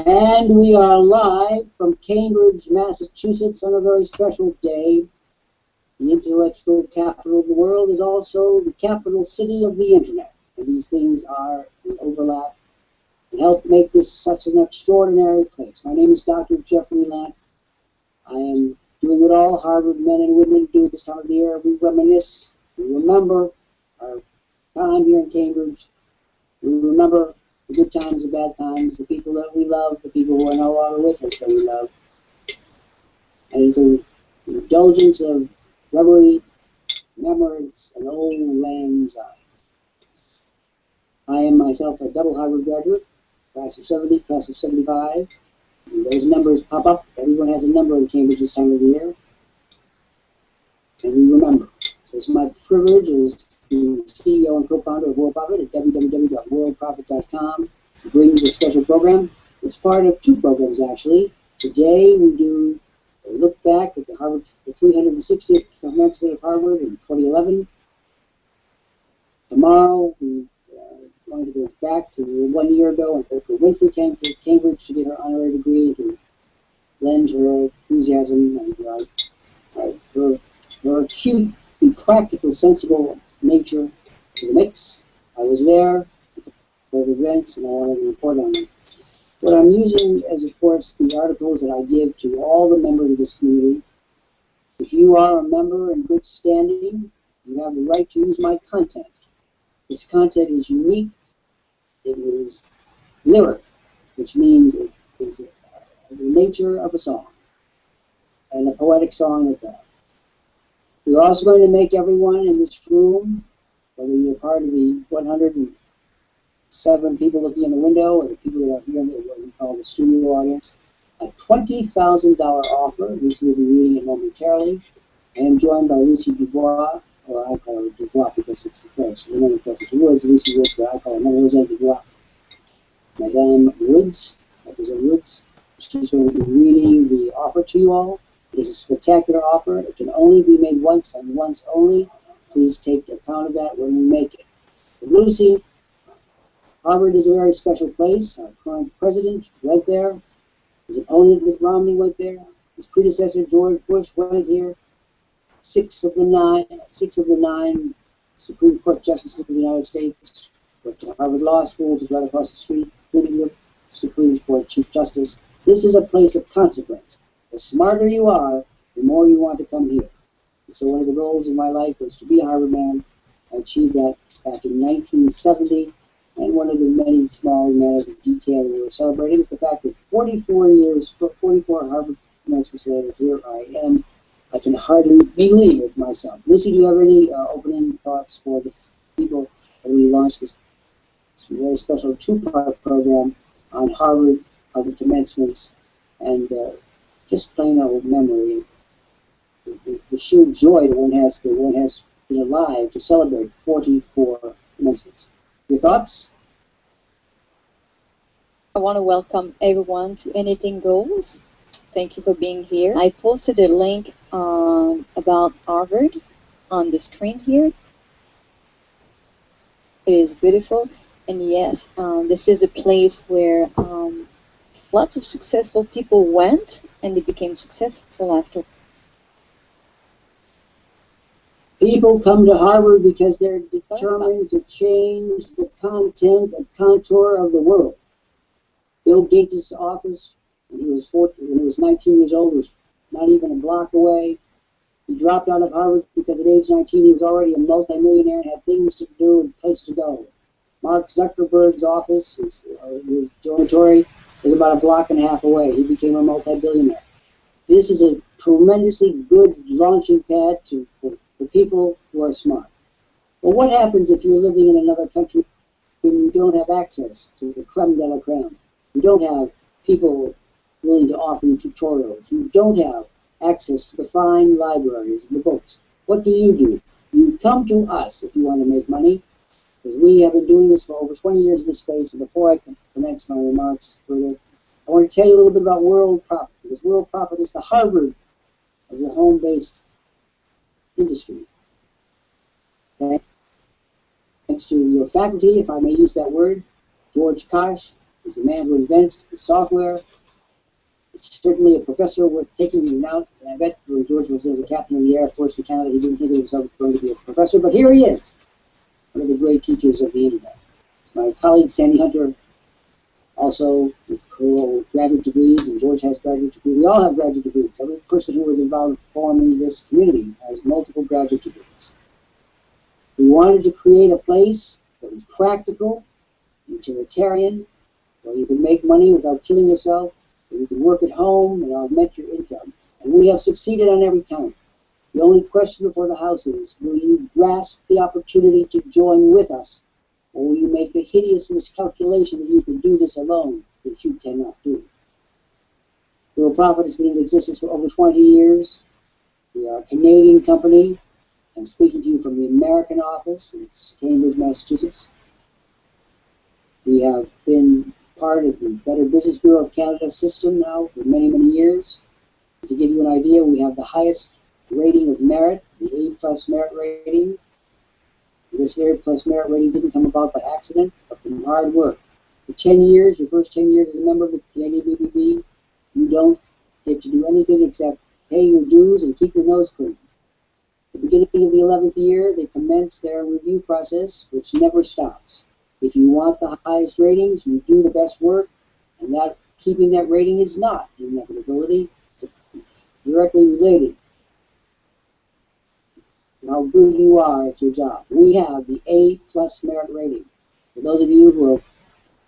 And we are live from Cambridge, Massachusetts on a very special day. The intellectual capital of the world is also the capital city of the internet. And these things are in overlap and help make this such an extraordinary place. My name is Dr. Jeffrey Lant. I am doing what all Harvard men and women do at this time of the year. We reminisce, we remember our time here in Cambridge. We remember the good times, the bad times, the people that we love, the people who are no longer with us that we love. And it's an indulgence of reverie, memories, and old lang syne. I am myself a double Harvard graduate, class of 70, class of 75. And those numbers pop up. Everyone has a number in Cambridge this time of the year. And we remember. So it's my privilege as the CEO and co-founder of Worldprofit at www.worldprofit.com to bring you this special program. It's part of two programs, actually. Today we do a look back at the 360th commencement of Harvard in 2011. Tomorrow we are going to go back to 1 year ago, and Oprah Winfrey came to Cambridge to get her honorary degree, to lend her enthusiasm and her acute, practical, sensible nature to the mix. I was there for the events, and I wanted to report on them. What I'm using is, of course, the articles that I give to all the members of this community. If you are a member in good standing, you have the right to use my content. This content is unique. It is lyric, which means it is the nature of a song, and a poetic song at that. We're also going to make everyone in this room, whether you're part of the 107 people looking in the window or the people that are here in what we call the studio audience, a $20,000 offer. Lucy will be reading it momentarily. I am joined by Lucy Dubois, or I call her Dubois because it's the French. Remember, of course, it's Woods, Lucy Woods, but I call her Mademoiselle Dubois. Madame Woods, Mademoiselle Woods, she's going to be reading the offer to you all. It is a spectacular offer. It can only be made once and once only. Please take account of that when we make it. But Lucy, Harvard is a very special place. Our current president went there. His opponent, Mitt Romney, went there. His predecessor, George Bush, went here. Six of the nine Supreme Court justices of the United States went to Harvard Law School, which is right across the street, including the Supreme Court Chief Justice. This is a place of consequence. The smarter you are, the more you want to come here. And so one of the goals of my life was to be a Harvard man. I achieved that back in 1970, and one of the many small matters of detail that we were celebrating is the fact that 44 Harvard commencements later, here I am. I can hardly believe it myself. Lucy, do you have any opening thoughts for the people when we launched this very special two-part program on Harvard commencements, and just plain old memory, the sheer joy that one has been alive to celebrate 44 commencements. Your thoughts? I want to welcome everyone to Anything Goes. Thank you for being here. I posted a link about Harvard on the screen here. It is beautiful, and yes, this is a place where lots of successful people went, and they became successful after. People come to Harvard because they're determined to change the content and contour of the world. Bill Gates' office, when he was 19 years old, was not even a block away. He dropped out of Harvard because at age 19 he was already a multimillionaire and had things to do and places to go. Mark Zuckerberg's office, his dormitory, was about a block and a half away. He became a multi-billionaire. This is a tremendously good launching pad for people who are smart. Well, what happens if you're living in another country and you don't have access to the creme de la creme? You don't have people willing to offer you tutorials. You don't have access to the fine libraries and the books. What do? You come to us if you want to make money, because we have been doing this for over 20 years in this space. And before I commence my remarks further, I want to tell you a little bit about Worldprofit, because Worldprofit is the Harvard of the home-based industry. Okay? Thanks to your faculty, if I may use that word, George Kosh, He's the man who invents the software. It's certainly a professor worth taking him out. And I bet when George was as a captain of the Air Force in Canada, he didn't think of himself as going to be a professor, but here he is, one of the great teachers of the internet. It's my colleague, Sandy Hunter, also with graduate degrees, and George has graduate degrees. We all have graduate degrees. Every person who was involved in forming this community has multiple graduate degrees. We wanted to create a place that was practical, utilitarian, where you can make money without killing yourself, where you can work at home and augment your income. And we have succeeded on every count. The only question before the House is, will you grasp the opportunity to join with us, or will you make the hideous miscalculation that you can do this alone, which you cannot do? Worldprofit has been in existence for over 20 years. We are a Canadian company. I'm speaking to you from the American office in Cambridge, Massachusetts. We have been part of the Better Business Bureau of Canada system now for many, many years. To give you an idea, we have the highest rating of merit, the A+ merit rating. This A+ merit rating didn't come about by accident, but from hard work. For 10 years, your first 10 years as a member of the Canadian BBB, you don't get to do anything except pay your dues and keep your nose clean. At the beginning of the 11th year, they commence their review process, which never stops. If you want the highest ratings, you do the best work, and that keeping that rating is not an inevitability. It's directly related to how good you are at your job. We have the A+ merit rating. For those of you who have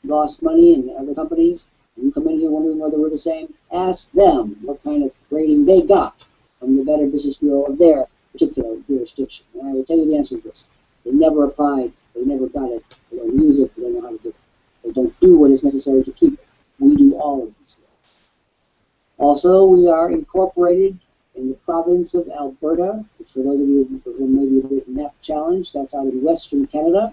lost money in other companies, and you come in here wondering whether we're the same, ask them what kind of rating they got from the Better Business Bureau of their particular jurisdiction. And I will tell you the answer to this. They never applied, they never got it, they don't use it, they don't know how to do it. They don't do what is necessary to keep it. We do all of these things. Also, we are incorporated in the province of Alberta, which for those of you who may be written that challenge, that's out in Western Canada.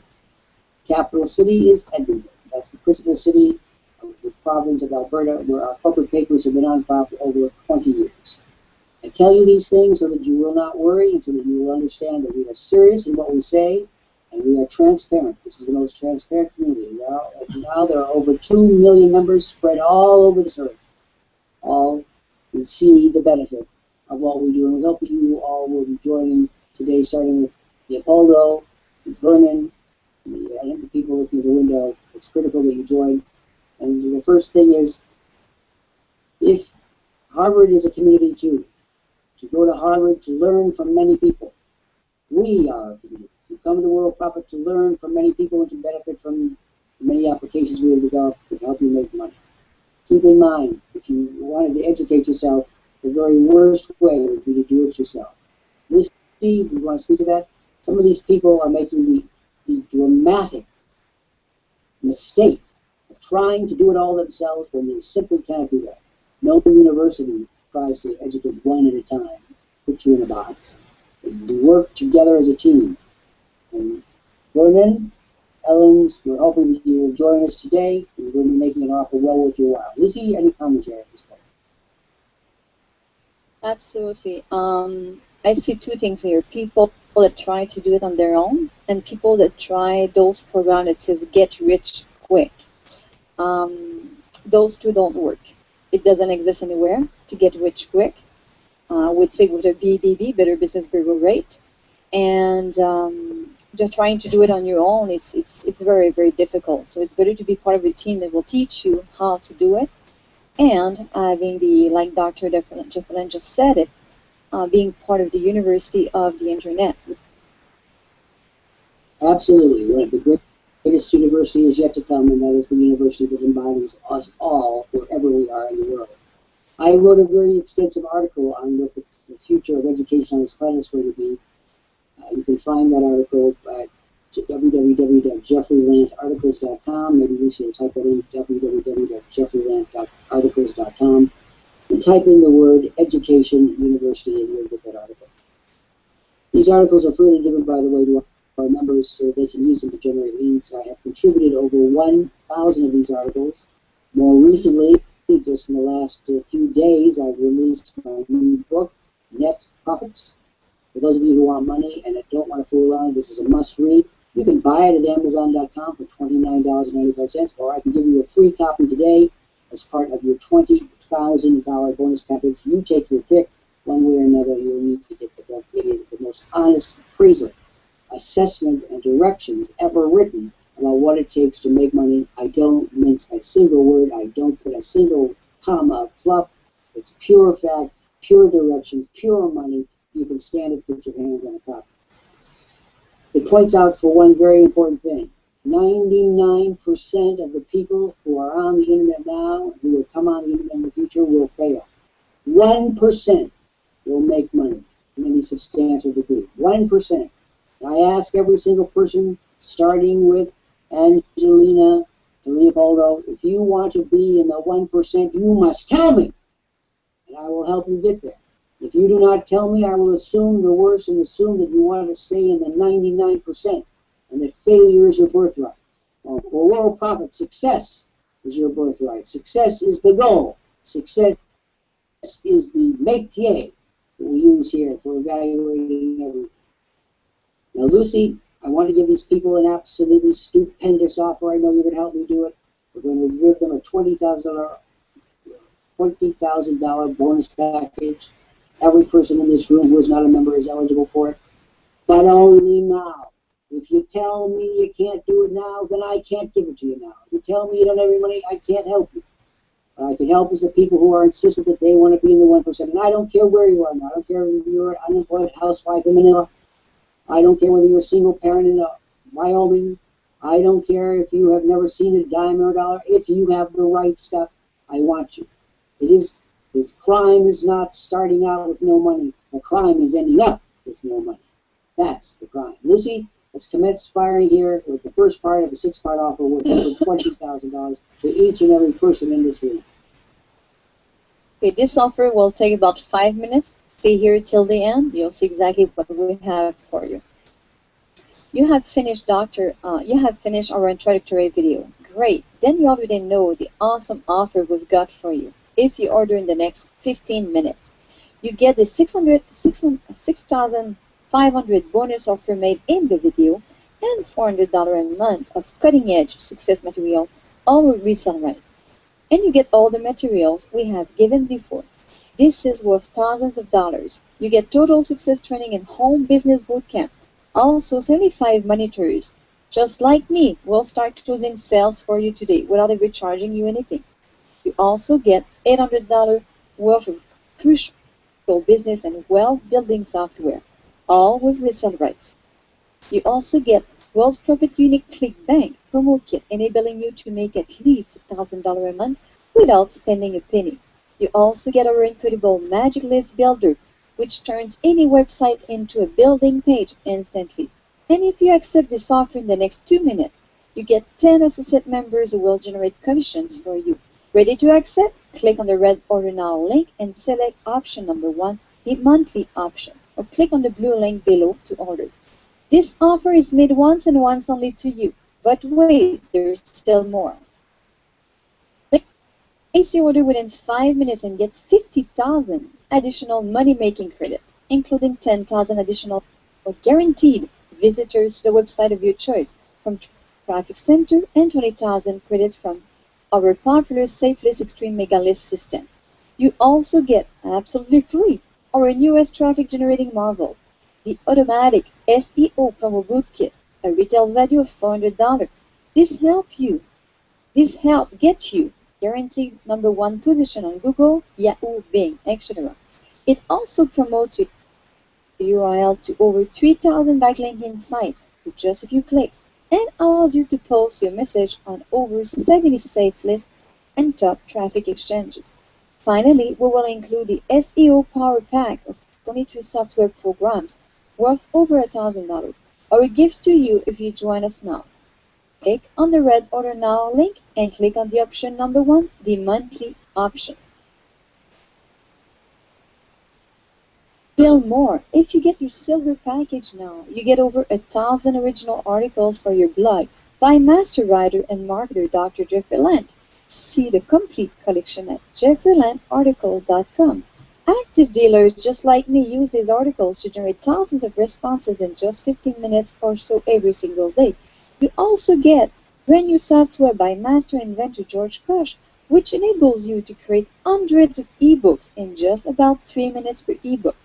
Capital city is Edmonton. That's the principal city of the province of Alberta, where our corporate papers have been on file for over 20 years. I tell you these things so that you will not worry and so that you will understand that we are serious in what we say and we are transparent. This is the most transparent community. Now there are over 2 million members spread all over this earth. All who see the benefit of what we do, and we hope that you all will be joining today, starting with the Apollo, Vernon, the people looking at the window. It's critical that you join. And the first thing is, if Harvard is a community too, to go to Harvard to learn from many people. We are a community. You come to Worldprofit to learn from many people and to benefit from many applications we have developed to help you make money. Keep in mind, if you wanted to educate yourself, the very worst way would be to do it yourself. Steve, do you want to speak to that? Some of these people are making the dramatic mistake of trying to do it all themselves when they simply can't do that. No university tries to educate one at a time, put you in a box. We work together as a team. And Vernon, Ellens, we're hoping that you will join us today. We're going to be making an offer well worth your while. Lucy, any commentary at this point? Absolutely. I see two things here. People that try to do it on their own and people that try those programs that says get rich quick. Those two don't work. It doesn't exist anywhere to get rich quick. I would say with a BBB, Better Business Bureau rate. And just trying to do it on your own, it's very, very difficult. So it's better to be part of a team that will teach you how to do it. And having like Dr. Jeffrey just said it, being part of the University of the Internet. Absolutely. One of the greatest university is yet to come, and that is the university that embodies us all wherever we are in the world. I wrote a very extensive article on what the future of education on this planet is going to be. You can find that article at www.jeffreylantarticles.com. Maybe Lucy will type that in, www.jeffreylantarticles.com, and type in the word education university, and you'll get that article. These articles are freely given, by the way, to our members so they can use them to generate leads. I have contributed over 1,000 of these articles. More recently, just in the last few days, I've released my new book, Net Profits. For those of you who want money and don't want to fool around, this is a must-read. You can buy it at Amazon.com for $29.95, or I can give you a free copy today as part of your $20,000 bonus package. You take your pick. One way or another, you'll need to get the book. It is the most honest appraisal, assessment, and directions ever written about what it takes to make money. I don't mince a single word. I don't put a single comma of fluff. It's pure fact, pure directions, pure money. You can stand it, put your hands on a copy. It points out for one very important thing. 99% of the people who are on the internet now, who will come on the internet in the future, will fail. 1% will make money in any substantial degree. 1%. I ask every single person, starting with Angelina to Leopoldo, if you want to be in the 1%, you must tell me, and I will help you get there. If you do not tell me, I will assume the worst and assume that you want to stay in the 99% and that failure is your birthright. For Worldprofit, success is your birthright. Success is the goal. Success is the métier that we use here for evaluating everything. Now, Lucy, I want to give these people an absolutely stupendous offer. I know you're going to help me do it. We're going to give them a $20,000 bonus package. Every person in this room who is not a member is eligible for it, but only now. If you tell me you can't do it now, then I can't give it to you now. If you tell me you don't have any money, I can't help you. What I can help is the people who are insistent that they want to be in the 1%. And I don't care where you are now. I don't care whether you're an unemployed housewife in Manila. I don't care whether you're a single parent in Wyoming. I don't care if you have never seen a dime or a dollar. If you have the right stuff, I want you. The crime is not starting out with no money. The crime is ending up with no money. That's the crime. Lucy, let's commence firing here with the first part of a 6-part offer worth over $20,000 to each and every person in this room. Okay, this offer will take about 5 minutes. Stay here till the end. You'll see exactly what we have for you. You have finished our introductory video. Great. Then you already know the awesome offer we've got for you. If you order in the next 15 minutes, you get the $6,500 bonus offer made in the video and $400 a month of cutting-edge success material, all with resell right. And you get all the materials we have given before. This is worth thousands of dollars. You get total success training and home business bootcamp. Also 75 monitors. Just like me, we'll start closing sales for you today without ever charging you anything. You also get $800 worth of crucial business and wealth building software, all with resell rights. You also get Worldprofit Unique ClickBank promo kit, enabling you to make at least $1,000 a month without spending a penny. You also get our incredible Magic List Builder, which turns any website into a building page instantly. And if you accept this offer in the next 2 minutes, you get 10 associate members who will generate commissions for you. Ready to accept? Click on the red Order Now link and select option number 1, the monthly option, or click on the blue link below to order. This offer is made once and once only to you, but wait, there's still more. Place your order within 5 minutes and get 50,000 additional money-making credit, including 10,000 additional guaranteed visitors to the website of your choice from Traffic Center and 20,000 credits from our popular Safelist Extreme Mega List system. You also get absolutely free our newest traffic generating marvel, the automatic SEO promo boot kit, a retail value of $400. This help get you guaranteed #1 position on Google, Yahoo, Bing, etc. It also promotes your URL to over 3,000 backlinking sites with just a few clicks, and allows you to post your message on over 70 Safelist and top traffic exchanges. Finally, we will include the SEO Power Pack of 22 software programs worth over $1,000. Our gift to you if you join us now. Click on the red Order Now link and click on the option #1, the monthly option. Still more, if you get your silver package now, you get over 1,000 original articles for your blog by master writer and marketer Dr. Jeffrey Lant. See the complete collection at jeffreylantarticles.com. Active dealers just like me use these articles to generate thousands of responses in just 15 minutes or so every single day. You also get brand new software by master inventor George Koch, which enables you to create hundreds of ebooks in just about 3 minutes per ebook.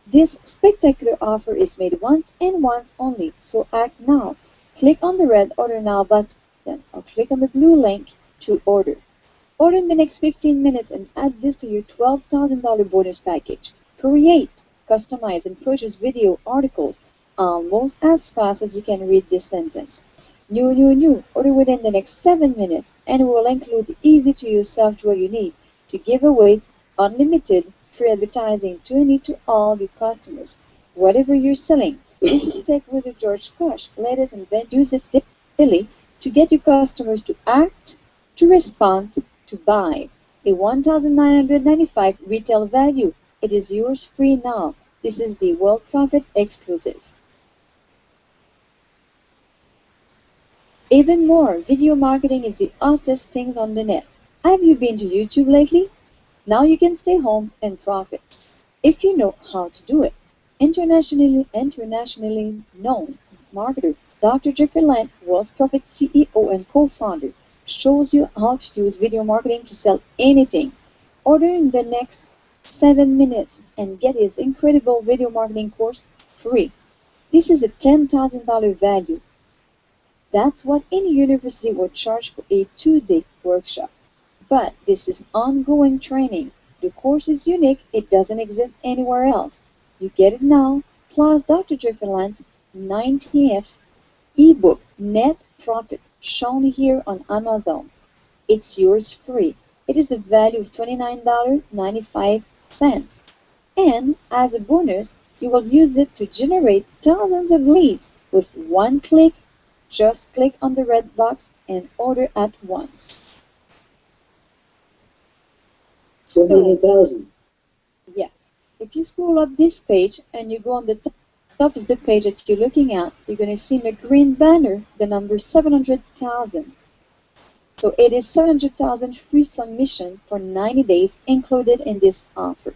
This spectacular offer is made once and once only, so act now. Click on the red Order Now button or click on the blue link to order. Order in the next 15 minutes and add this to your $12,000 bonus package. Create, customize, and purchase video articles almost as fast as you can read this sentence. New, new, new. Order within the next 7 minutes and we will include the easy-to-use software you need to give away unlimited free advertising to any to all your customers. Whatever you're selling, this is Tech Wizard George Koch. Latest invent, use it daily to get your customers to act, to respond, to buy. A $1,995 retail value. It is yours free now. This is the Worldprofit exclusive. Even more, video marketing is the hottest things on the net. Have you been to YouTube lately? Now you can stay home and profit, if you know how to do it. Internationally known marketer Dr. Jeffrey Lant, Worldprofit CEO and co-founder, shows you how to use video marketing to sell anything. Order in the next 7 minutes and get his incredible video marketing course free. This is a $10,000 value. That's what any university would charge for a 2-day workshop. But this is ongoing training. The course is unique. It doesn't exist anywhere else. You get it now, plus Dr. Jeffrey Lant's 90th ebook, Net Profit, shown here on Amazon. It's yours free. It is a value of $29.95. And as a bonus, you will use it to generate thousands of leads with one click. Just click on the red box and order at once. 700,000. Yeah. If you scroll up this page and you go on the top of the page that you're looking at, you're going to see in a green banner the number 700,000. So it is 700,000 free submission for 90 days included in this offer.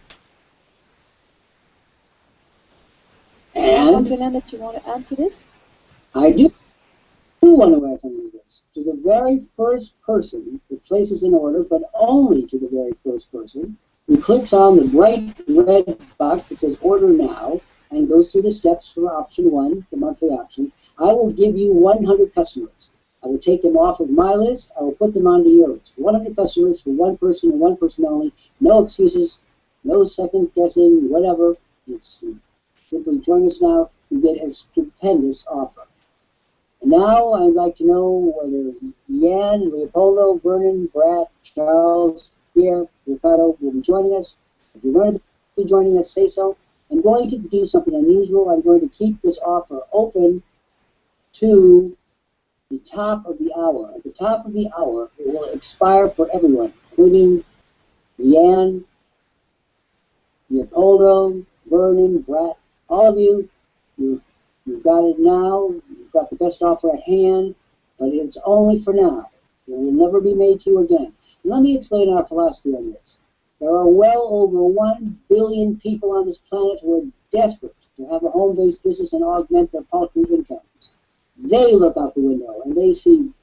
And something that you want to add to this? I do want to add something to this. To the very first person who places an order, but only to the very first person, who clicks on the bright red box that says Order Now and goes through the steps for option 1, the monthly option, I will give you 100 customers. I will take them off of my list. I will put them onto your list. 100 customers for one person and one person only. No excuses, no second guessing, whatever. It's simply join us now. You get a stupendous offer. And now I'd like to know whether Yan, Leopoldo, Vernon, Brad, Charles, Pierre, Ricardo will be joining us. If you're going to be joining us, say so. I'm going to do something unusual. I'm going to keep this offer open to the top of the hour. At the top of the hour, it will expire for everyone, including Yan, Leopoldo, Vernon, Brad, all of you. You've got it now. You've got the best offer at hand, but it's only for now. It will never be made to you again. And let me explain our philosophy on this. There are well over 1 billion people on this planet who are desperate to have a home-based business and augment their paltry incomes. They look out the window and they see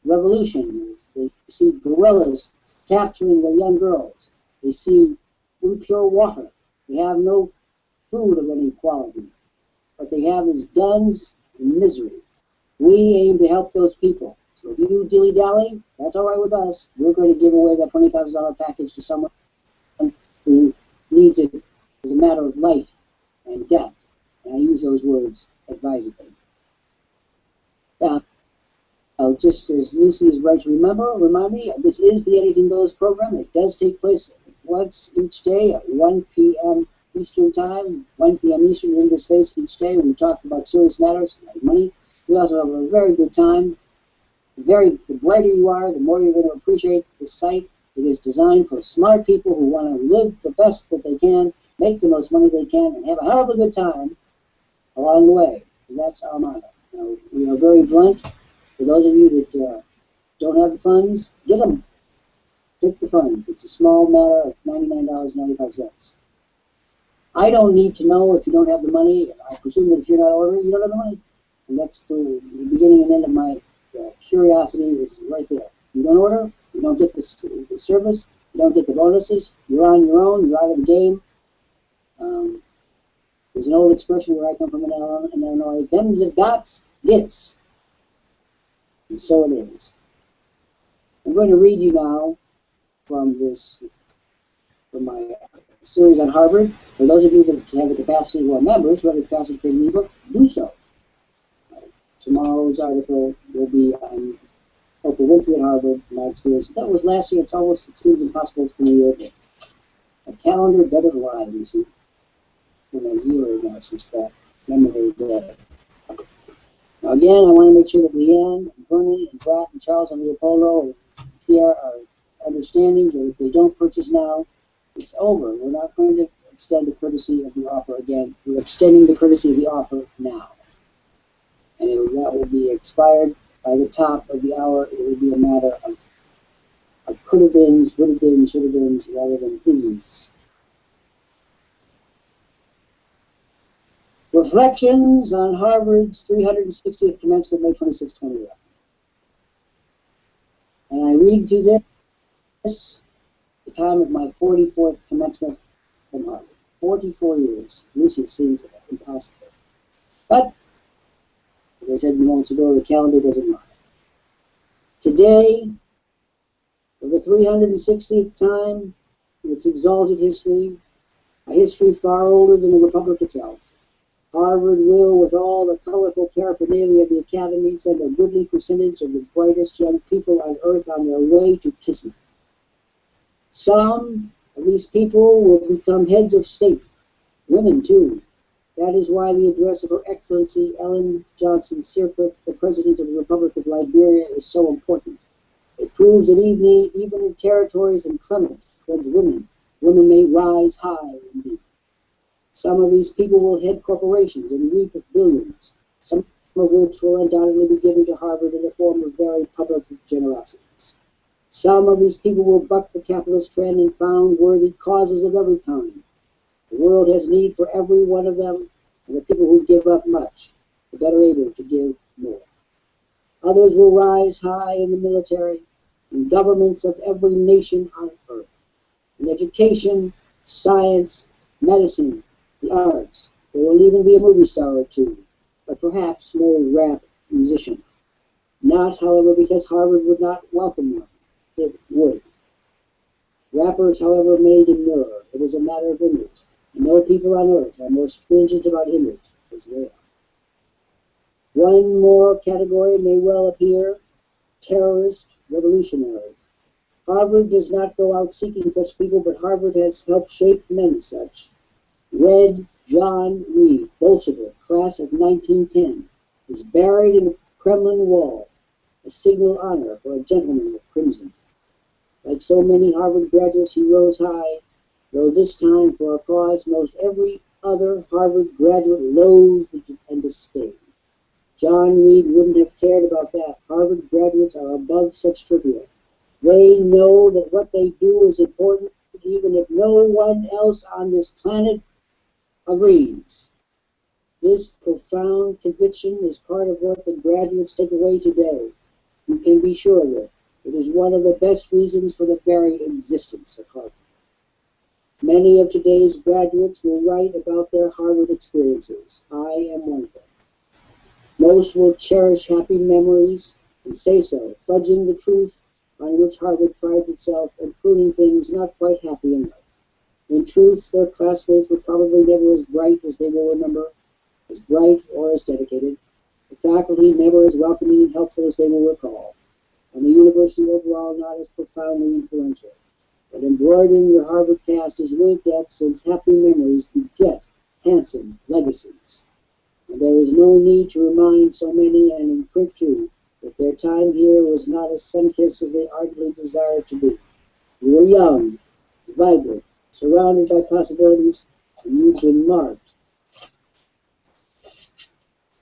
revolution. They see gorillas capturing the young girls. They see impure water. They have no food of any quality. What they have is guns and misery. We aim to help those people. So if you do dilly-dally, that's all right with us. We're going to give away that $20,000 package to someone who needs it as a matter of life and death. And I use those words advisedly. Just as Lucy is right to remind me, this is the Anything Goes program. It does take place once each day at 1 p.m. Eastern Time, 1 p.m. Eastern in this space each day. We talk about serious matters like money. We also have a very good time. The brighter you are, the more you're going to appreciate the site. It is designed for smart people who want to live the best that they can, make the most money they can, and have a hell of a good time along the way. And that's our motto. We are very blunt. For those of you that don't have the funds, get them. Take the funds. It's a small matter of $99.95. I don't need to know if you don't have the money. I presume that if you're not ordering, you don't have the money. And that's the beginning and end of my curiosity is right there. You don't order, you don't get the service, you don't get the bonuses, you're on your own, you're out of the game. There's an old expression where I come from in Illinois, them that gots, gets. And so it is. I'm going to read you now from my series on Harvard. For those of you that have the capacity who are members, who have the capacity to create an ebook, do so. Tomorrow's article will be on Oprah Winfrey at Harvard, my experience. That was last year. It seems impossible to be a year. A calendar doesn't lie, you see. In a year now since that memorable day. Now again, I want to make sure that Leanne, and Vernon, and Brett, and Charles, and Leopoldo, and Pierre are understanding that if they don't purchase now, it's over. We're not going to extend the courtesy of the offer again. We're extending the courtesy of the offer now. And that will be expired by the top of the hour. It will be a matter of could have beens, would have been, should have been, rather than is's. Reflections on Harvard's 360th commencement, May 26, 2011. And I read to this the time of my 44th commencement from Harvard. 44 years. Usually it seems impossible. But, as I said moments ago, the calendar doesn't lie. Today, for the 360th time in its exalted history, a history far older than the Republic itself, Harvard will, with all the colorful paraphernalia of the Academy, send a goodly percentage of the brightest young people on earth on their way to kismet. Some of these people will become heads of state, women too. That is why the address of Her Excellency Ellen Johnson Sirleaf, the President of the Republic of Liberia, is so important. It proves that even in territories inclement towards women, women may rise high indeed. Some of these people will head corporations and reap billions, some of which will undoubtedly be given to Harvard in the form of very public generosities. Some of these people will buck the capitalist trend and found worthy causes of every kind. The world has need for every one of them, and the people who give up much are better able to give more. Others will rise high in the military, in governments of every nation on earth, in education, science, medicine, the arts. There will even be a movie star or two, but perhaps no rap musician. Not, however, because Harvard would not welcome one. It would. Rappers, however, may demur. It is a matter of image. And no people on earth are more stringent about image as they are. One more category may well appear: terrorist, revolutionary. Harvard does not go out seeking such people, but Harvard has helped shape men such. Red John Reed, Bolshevik, class of 1910, is buried in the Kremlin wall, a signal honor for a gentleman of crimson. Like so many Harvard graduates, he rose high, though this time for a cause most every other Harvard graduate loathed and disdained. John Reed wouldn't have cared about that. Harvard graduates are above such trivia. They know that what they do is important, even if no one else on this planet agrees. This profound conviction is part of what the graduates take away today. You can be sure of it. It is one of the best reasons for the very existence of Harvard. Many of today's graduates will write about their Harvard experiences. I am one of them. Most will cherish happy memories and say so, fudging the truth on which Harvard prides itself and pruning things not quite happy enough. In truth, their classmates were probably never as bright as they will remember, as bright or as dedicated. The faculty never as welcoming and helpful as they will recall, and the university overall not as profoundly influential. But embroidering your Harvard past is winked at, since happy memories beget handsome legacies. And there is no need to remind so many, and in print too, that their time here was not as sun-kissed as they ardently desired to be. You were young, vibrant, surrounded by possibilities, and you've been marked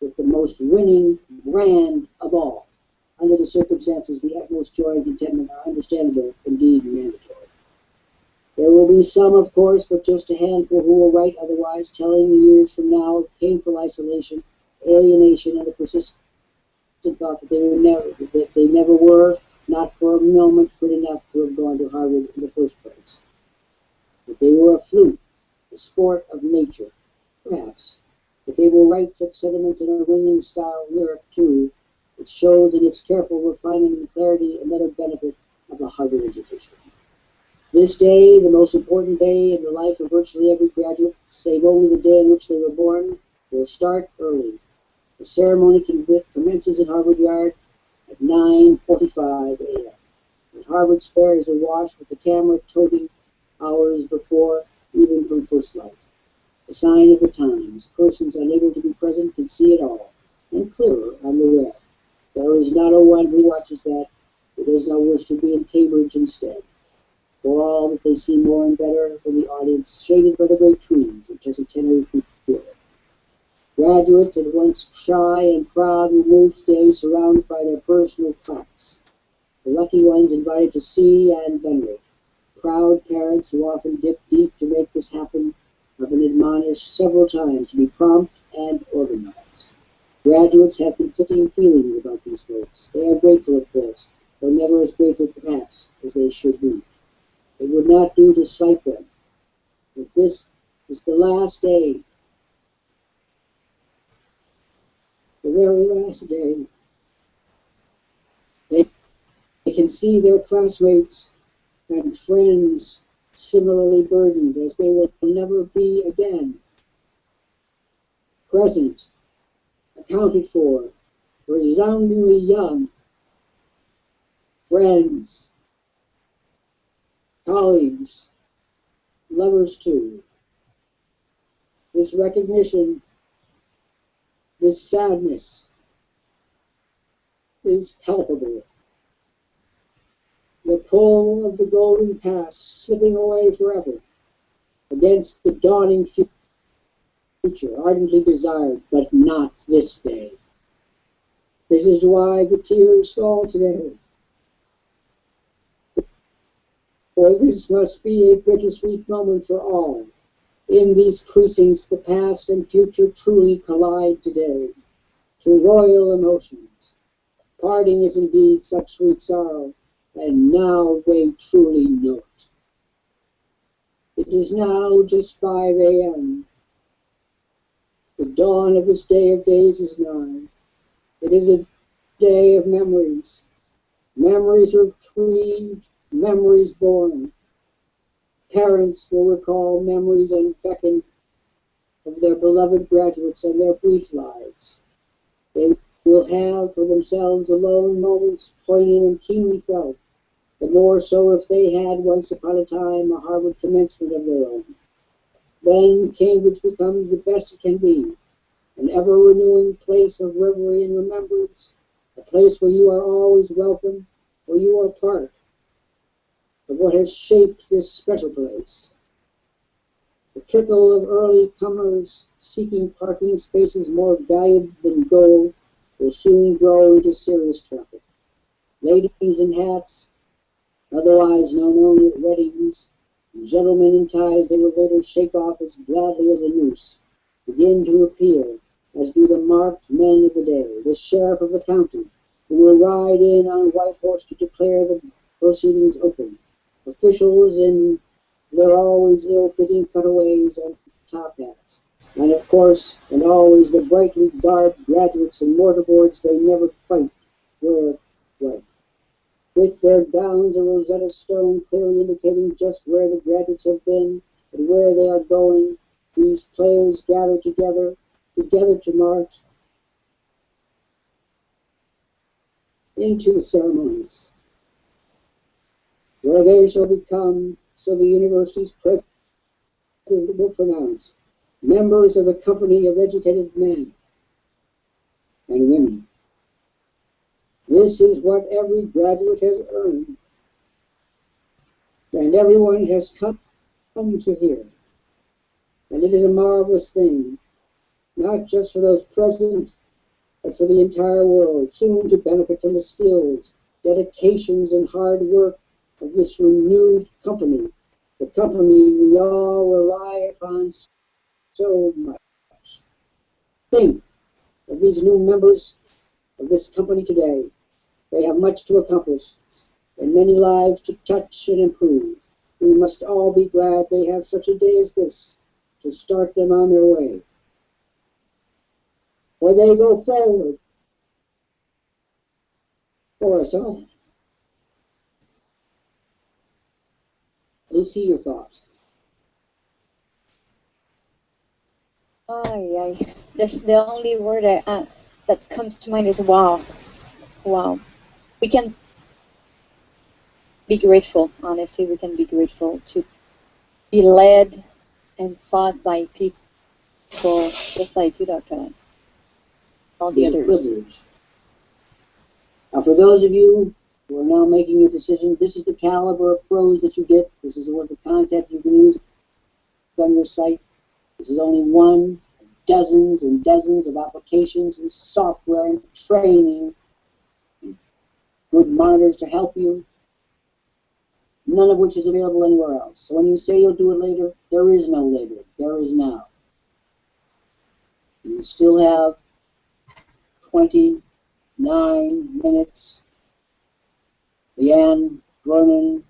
with the most winning brand of all. Under the circumstances, the utmost joy and contentment are understandable, indeed mandatory. There will be some, of course, but just a handful who will write otherwise, telling years from now of painful isolation, alienation, and the persistent thought that they never were, not for a moment, good enough to have gone to Harvard in the first place. That they were a fluke, a sport of nature, perhaps. But they will write such sentiments in a ringing style lyric, too, which shows in its careful refinement and clarity another benefit of a Harvard education. This day, the most important day in the life of virtually every graduate, save only the day on which they were born, will start early. The ceremony commences at Harvard Yard at 9:45 a.m. And Harvard Square is awash with the camera toting hours before, even from first light. A sign of the times. Persons unable to be present can see it all, and clearer on the web. There is not a one who watches that who does not wish to be in Cambridge instead. For all that they see more and better than the audience shaded by the great trees of Tercentenary Field. Graduates, at once shy and proud, will move today surrounded by their personal plaques. The lucky ones invited to see and venerate. Proud parents who often dip deep to make this happen have been admonished several times to be prompt and organized. Graduates have conflicting feelings about these folks. They are grateful, of course, though never as grateful, perhaps, as they should be. It would not do to slight them. But this is the last day, the very last day. They can see their classmates and friends similarly burdened, as they will never be again. Present, accounted for, resoundingly young, friends, colleagues, lovers too. This recognition, this sadness is palpable. The pull of the golden past slipping away forever against the dawning future, ardently desired, but not this day. This is why the tears fall today. For this must be a bittersweet moment for all. In these precincts, the past and future truly collide today, to royal emotions. Parting is indeed such sweet sorrow, and now they truly know it. It is now just 5 a.m. The dawn of this day of days is nigh. It is a day of memories. Memories retrieved, memories born. Parents will recall memories and beckon of their beloved graduates and their brief lives. They will have for themselves alone moments poignant and keenly felt, the more so if they had once upon a time a Harvard commencement of their own. Then Cambridge becomes the best it can be, an ever-renewing place of reverie and remembrance, a place where you are always welcome, where you are part of what has shaped this special place. The trickle of early comers seeking parking spaces more valued than gold will soon grow into serious traffic. Ladies in hats, otherwise known only at weddings, and gentlemen in ties they will later shake off as gladly as a noose, begin to appear, as do the marked men of the day, the sheriff of the county, who will ride in on white horse to declare the proceedings open, officials in their always ill-fitting cutaways and top hats, and of course, and always the brightly garbed graduates in mortarboards they never quite wear white, with their gowns of Rosetta Stone clearly indicating just where the graduates have been and where they are going. These players gather together to march into the ceremonies, where they shall become, so the university's president will pronounce, members of the company of educated men and women. This is what every graduate has earned, and everyone has come to hear. And it is a marvelous thing, not just for those present, but for the entire world, soon to benefit from the skills, dedications, and hard work of this renewed company, the company we all rely upon so much. Think of these new members of this company today. They have much to accomplish and many lives to touch and improve. We must all be glad they have such a day as this to start them on their way. For they go forward for us all. Lucy, your thoughts? That's the only word that comes to mind is wow. Wow. We can be grateful, honestly, we can be grateful to be led and fought by people just like you, Dr. All the others. Privilege. Now, for those of you who are now making your decision, this is the caliber of pros that you get. This is the work of content you can use on your site. This is only one of dozens and dozens of applications and software and training and good monitors to help you, none of which is available anywhere else. So when you say you'll do it later, there is no later. There is now. You still have 29 minutes. Leanne, Vernon,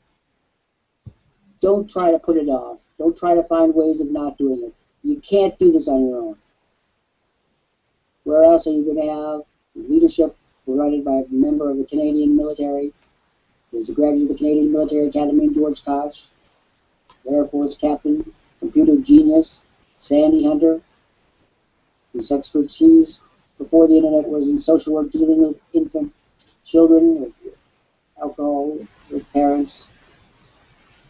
don't try to put it off. Don't try to find ways of not doing it. You can't do this on your own. Where else are you going to have leadership provided by a member of the Canadian military? There's a graduate of the Canadian Military Academy, George Koch, Air Force captain, computer genius, Sandy Hunter, whose expertise before the internet was in social work, dealing with infant children, with alcohol, with parents.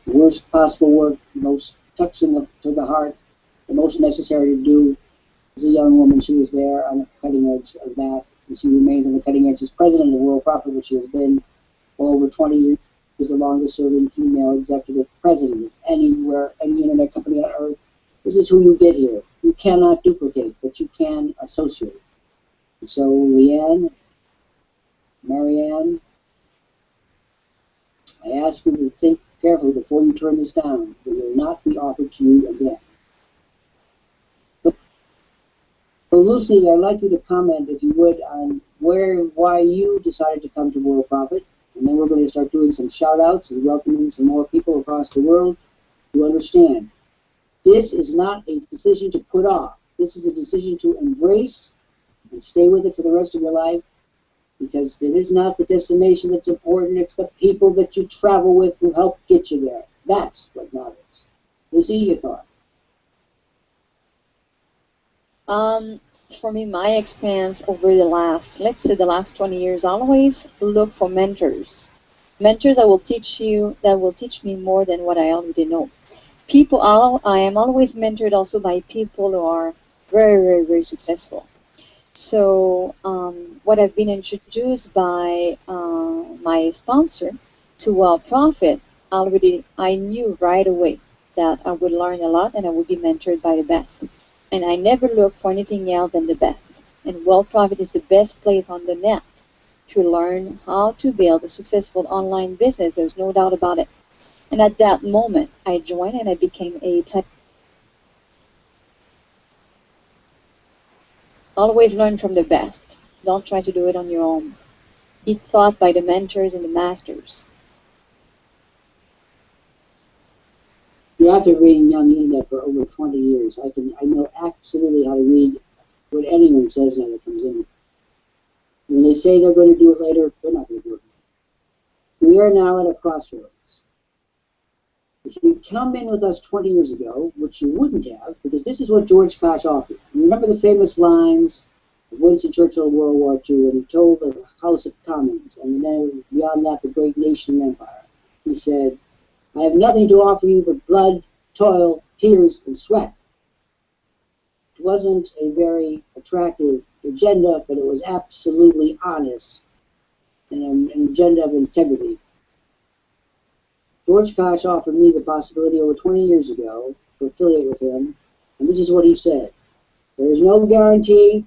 The worst possible work, most touching to the heart, the most necessary to do. As a young woman, she was there on the cutting edge of that, and she remains on the cutting edge as president of Worldprofit, which she has been for over 20 years, is the longest serving female executive president of anywhere, any internet company on earth. This is who you get here. You cannot duplicate, but you can associate. And so, Leanne, Marianne, I ask you to think carefully before you turn this down. It will not be offered to you again. So Lucy, I'd like you to comment, if you would, on why you decided to come to Worldprofit, and then we're going to start doing some shout-outs and welcoming some more people across the world to understand. This is not a decision to put off. This is a decision to embrace and stay with it for the rest of your life, because it is not the destination that's important, it's the people that you travel with who help get you there. That's what matters. Lucy, your thought? For me, my experience over the last, let's say the last 20 years, I always look for mentors. Mentors that will teach me more than what I already know. I am always mentored also by people who are very, very, very successful. So what I've been introduced by my sponsor to Worldprofit, I knew right away that I would learn a lot and I would be mentored by the best. And I never look for anything else than the best. And Worldprofit is the best place on the net to learn how to build a successful online business. There's no doubt about it. And at that moment, I joined and I became a always learn from the best. Don't try to do it on your own. Be taught by the mentors and the masters. After reading on the internet for over 20 years, I know absolutely how to read what anyone says now that comes in. When they say they're going to do it later, they're not going to do it. We are now at a crossroads. If you come in with us 20 years ago, which you wouldn't have, because this is what George Koch offered. You remember the famous lines of Winston Churchill in World War II, when he told the House of Commons, and then beyond that, the great nation and empire. He said, I have nothing to offer you but blood, toil, tears, and sweat. It wasn't a very attractive agenda, but it was absolutely honest and an agenda of integrity. George Koch offered me the possibility over 20 years ago to affiliate with him, and this is what he said. There is no guarantee.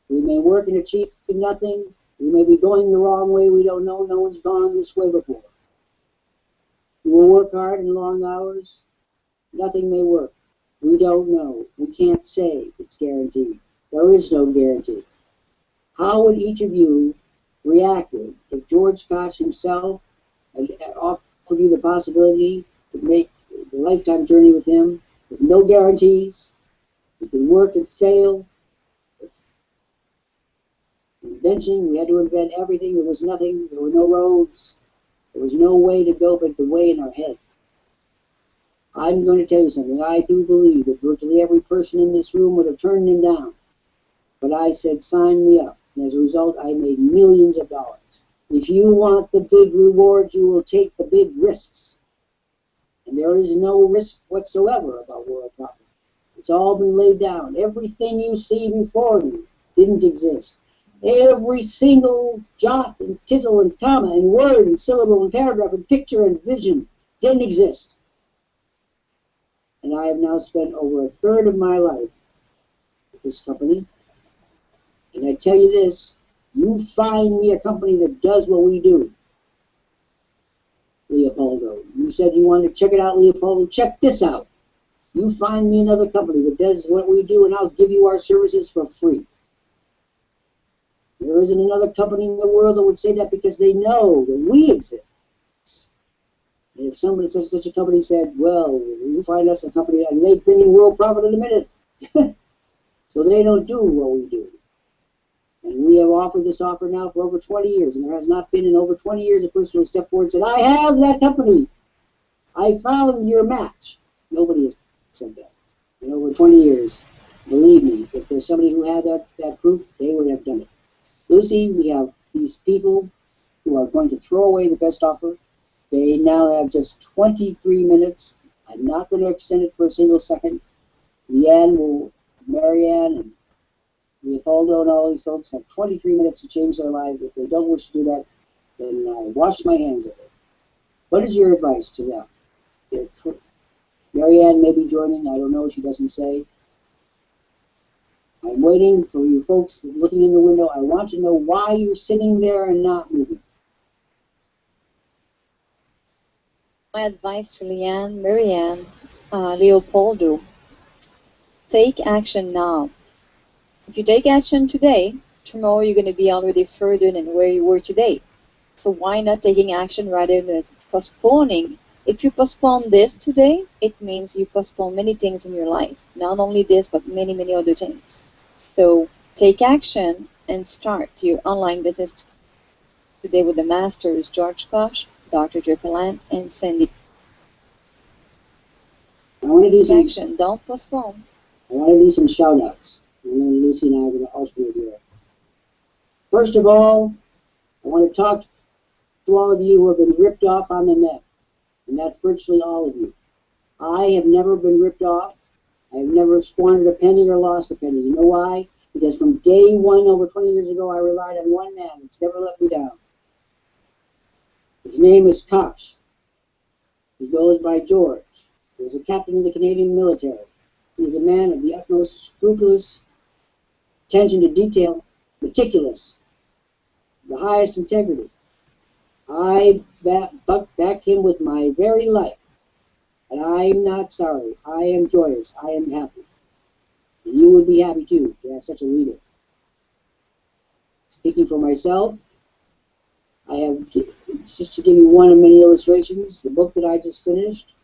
We may work and achieve nothing. We may be going the wrong way. We don't know. No one's gone this way before. We will work hard and long hours. Nothing may work. We don't know. We can't say it's guaranteed. There is no guarantee. How would each of you react if George Koch himself had offered you the possibility to make the lifetime journey with him with no guarantees? You can work and fail. With invention, we had to invent everything. There was nothing. There were no roads. There was no way to go but the way in our head. I'm going to tell you something. I do believe that virtually every person in this room would have turned him down. But I said, sign me up. And as a result, I made millions of dollars. If you want the big rewards, you will take the big risks. And there is no risk whatsoever about Worldprofit. It's all been laid down. Everything you see before you didn't exist. Every single jot and tittle and comma and word and syllable and paragraph and picture and vision didn't exist. And I have now spent over a third of my life with this company. And I tell you this, you find me a company that does what we do. Leopoldo, you said you wanted to check it out, Leopoldo. Check this out. You find me another company that does what we do, and I'll give you our services for free. There isn't another company in the world that would say that because they know that we exist. And if somebody, such a company said, well, you find us a company, and they bring in Worldprofit in a minute. So they don't do what we do. And we have offered this offer now for over 20 years, and there has not been in over 20 years a person who stepped forward and said, I have that company. I found your match. Nobody has said that. In over 20 years, believe me, if there's somebody who had that proof, they would have done it. Lucy, we have these people who are going to throw away the best offer. They now have just 23 minutes. I'm not going to extend it for a single second. Marianne and Leopoldo and all these folks have 23 minutes to change their lives. If they don't wish to do that, then I wash my hands of it. What is your advice to them? Marianne may be joining. I don't know. She doesn't say. I'm waiting for you folks looking in the window. I want to know why you're sitting there and not moving. My advice to Leanne, Marianne, Leopoldo, take action now. If you take action today, tomorrow you're going to be already further than where you were today. So why not taking action rather than postponing? If you postpone this today, it means you postpone many things in your life. Not only this, but many, many other things. So take action and start your online business today with the masters, George Koch, Dr. Jeffrey Lant, and Cindy. I want to do some action. Don't postpone. I want to do some shout-outs. And then Lucy and I are going to alternate here. First of all, I want to talk to all of you who have been ripped off on the net. And that's virtually all of you. I have never been ripped off. I have never squandered a penny or lost a penny. You know why? Because from day one, over 20 years ago, I relied on one man. It's never let me down. His name is Koch. He goes by George. He was a captain in the Canadian military. He is a man of the utmost scrupulous attention to detail, meticulous, the highest integrity. I back him with my very life, and I'm not sorry. I am joyous. I am happy. And you would be happy too to have such a leader. Speaking for myself, I have, just to give you one of many illustrations, the book that I just finished,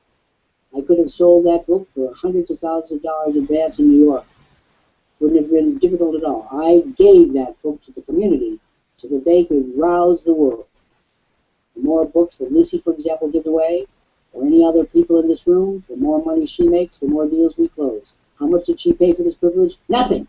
I could have sold that book for hundreds of thousands of dollars advance in New York. Wouldn't have been difficult at all. I gave that book to the community so that they could rouse the world. The more books that Lucy, for example, gives away, or any other people in this room, the more money she makes, the more deals we close. How much did she pay for this privilege? Nothing.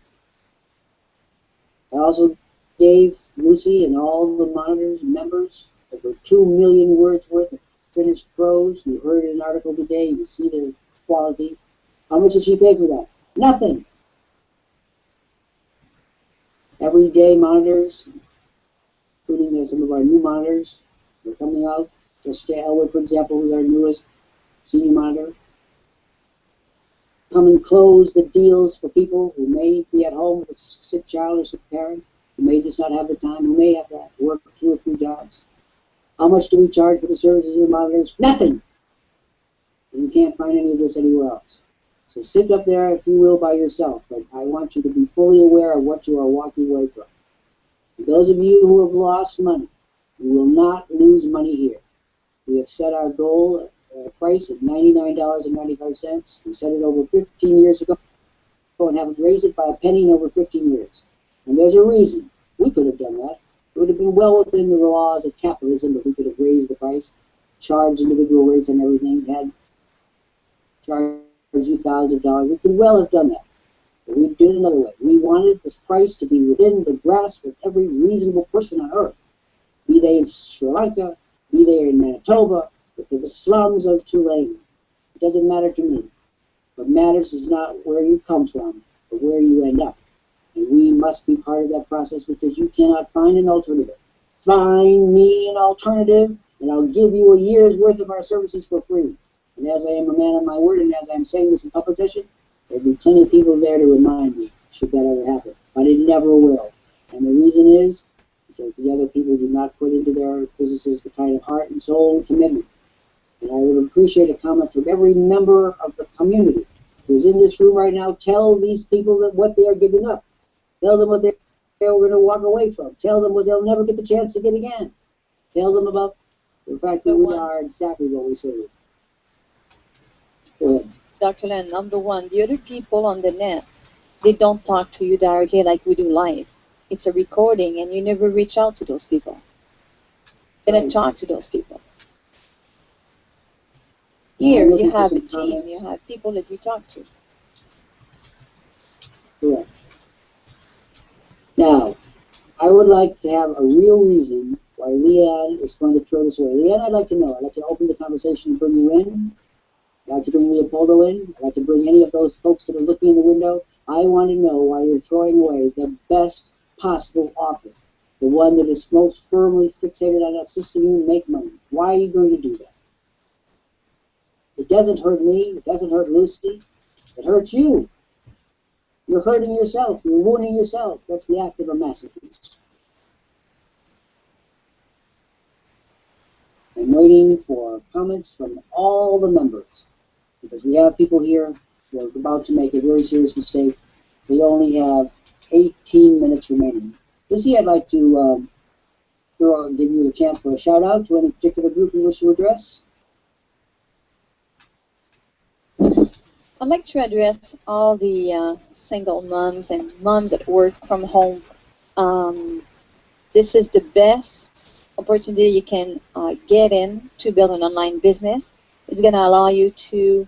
I also gave Lucy and all the monitors members over 2 million words worth of finished prose. You heard an article today. You see the quality. How much did she pay for that? Nothing. Everyday monitors, including some of our new monitors, they're coming out. Jessica Elwood, for example, who's our newest senior monitor. Come and close the deals for people who may be at home with a sick child or sick parent, who may just not have the time, who may have to work 2 or 3 jobs. How much do we charge for the services of the monitors? Nothing. And you can't find any of this anywhere else. So sit up there, if you will, by yourself. But I want you to be fully aware of what you are walking away from. And those of you who have lost money, you will not lose money here. We have set our goal price at $99.95. We set it over 15 years ago and haven't raised it by a penny in over 15 years. And there's a reason. We could have done that. It would have been well within the laws of capitalism if we could have raised the price, charged individual rates and everything, had charged you thousands of dollars. We could well have done that. But we did it another way. We wanted this price to be within the grasp of every reasonable person on earth, be they in Sri Lanka, be they in Manitoba, if they're the slums of Tulane. It doesn't matter to me. What matters is not where you come from, but where you end up. And we must be part of that process because you cannot find an alternative. Find me an alternative, and I'll give you a year's worth of our services for free. And as I am a man of my word, and as I'm saying this in competition, there'll be plenty of people there to remind me, should that ever happen. But it never will. And the reason is because the other people do not put into their businesses the kind of heart and soul and commitment. And I would appreciate a comment from every member of the community who's in this room right now. Tell these people that what they are giving up. Tell them what they're going to walk away from. Tell them what they'll never get the chance to get again. Tell them about the fact that we are exactly what we say. Go ahead. Dr. Lant, number one, the other people on the net, they don't talk to you directly like we do live. It's a recording, and you never reach out to those people. You don't talk to those people. Here, you have a team. You have people that you talk to. Correct. Now, I would like to have a real reason why Leanne is going to throw this away. Leanne, I'd like to know. I'd like to open the conversation and bring you in. I'd like to bring Leopoldo in. I'd like to bring any of those folks that are looking in the window. I want to know why you're throwing away the best possible offer, the one that is most firmly fixated on that system you make money. Why are you going to do that? It doesn't hurt me. It doesn't hurt Lucy. It hurts you. You're hurting yourself. You're wounding yourself. That's the act of a masochist. I'm waiting for comments from all the members because we have people here who are about to make a very serious mistake. They only have 18 minutes remaining. Lucy, I'd like to give you the chance for a shout out to any particular group you wish to address. I'd like to address all the single moms and moms that work from home. This is the best opportunity you can get in to build an online business. It's going to allow you to,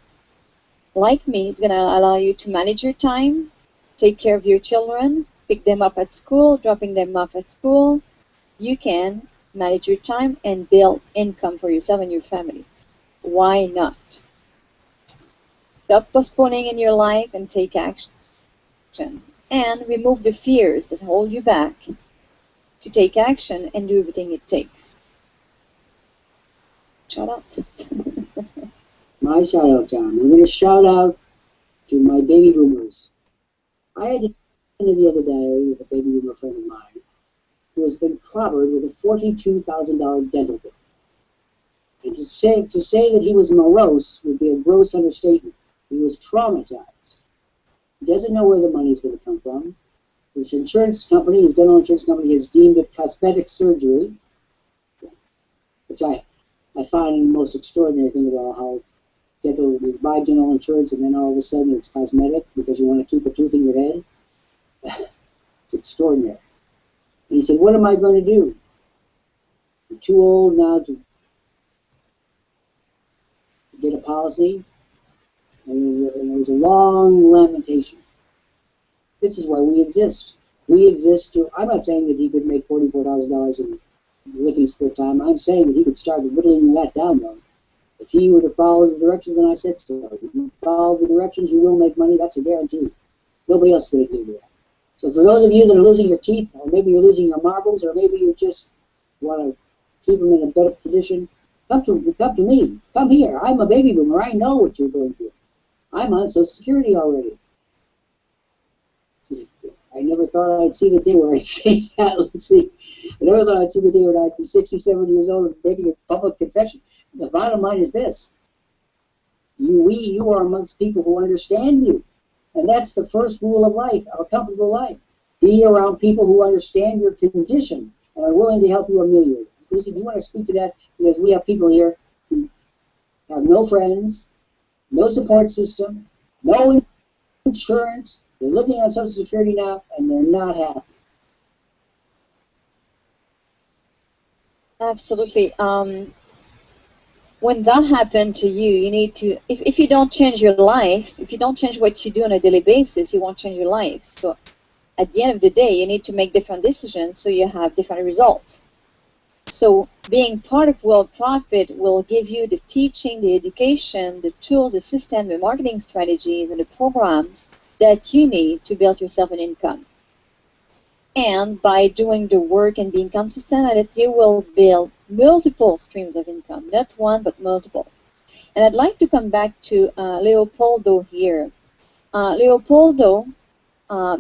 like me, it's going to allow you to manage your time, take care of your children, pick them up at school, dropping them off at school. You can manage your time and build income for yourself and your family. Why not? Stop postponing in your life and take action. And remove the fears that hold you back to take action and do everything it takes. Shout out. My shout out time. I'm going to shout out to my baby boomers. I had dinner the other day with a baby boomer friend of mine who has been clobbered with a $42,000 dental bill. And to say that he was morose would be a gross understatement. He was traumatized. He doesn't know where the money is going to come from. His insurance company, his dental insurance company, has deemed it cosmetic surgery, which I find the most extraordinary thing about how you buy dental insurance and then all of a sudden it's cosmetic because you want to keep a tooth in your head. It's extraordinary. And he said, what am I going to do? I'm too old now to get a policy. And there was a long lamentation. This is why we exist. We exist to, I'm not saying that he could make $44,000 in lickety split time. I'm saying that he could start whittling that down, though. If he were to follow the directions, and I said so, if you follow the directions, you will make money. That's a guarantee. Nobody else is going to do that. So for those of you that are losing your teeth, or maybe you're losing your marbles, or maybe you just want to keep them in a better condition, come to me. Come here. I'm a baby boomer. I know what you're going through. I'm on Social Security already. I never thought I'd see the day where I'd say that. Let's see. I never thought I'd see the day when I'd be 67 years old and making a public confession. The bottom line is this. You are amongst people who understand you. And that's the first rule of life, of a comfortable life. Be around people who understand your condition and are willing to help you ameliorate it. Lucy, do you want to speak to that? Because we have people here who have no friends, no support system, no insurance. They're living on Social Security now, and they're not happy. Absolutely. When that happened to you, you need to, if you don't change your life, if you don't change what you do on a daily basis, you won't change your life. So at the end of the day, you need to make different decisions so you have different results. So being part of Worldprofit will give you the teaching, the education, the tools, the system, the marketing strategies, and the programs that you need to build yourself an income. And by doing the work and being consistent at it, you will build multiple streams of income, not one, but multiple. And I'd like to come back to Leopoldo here. Leopoldo,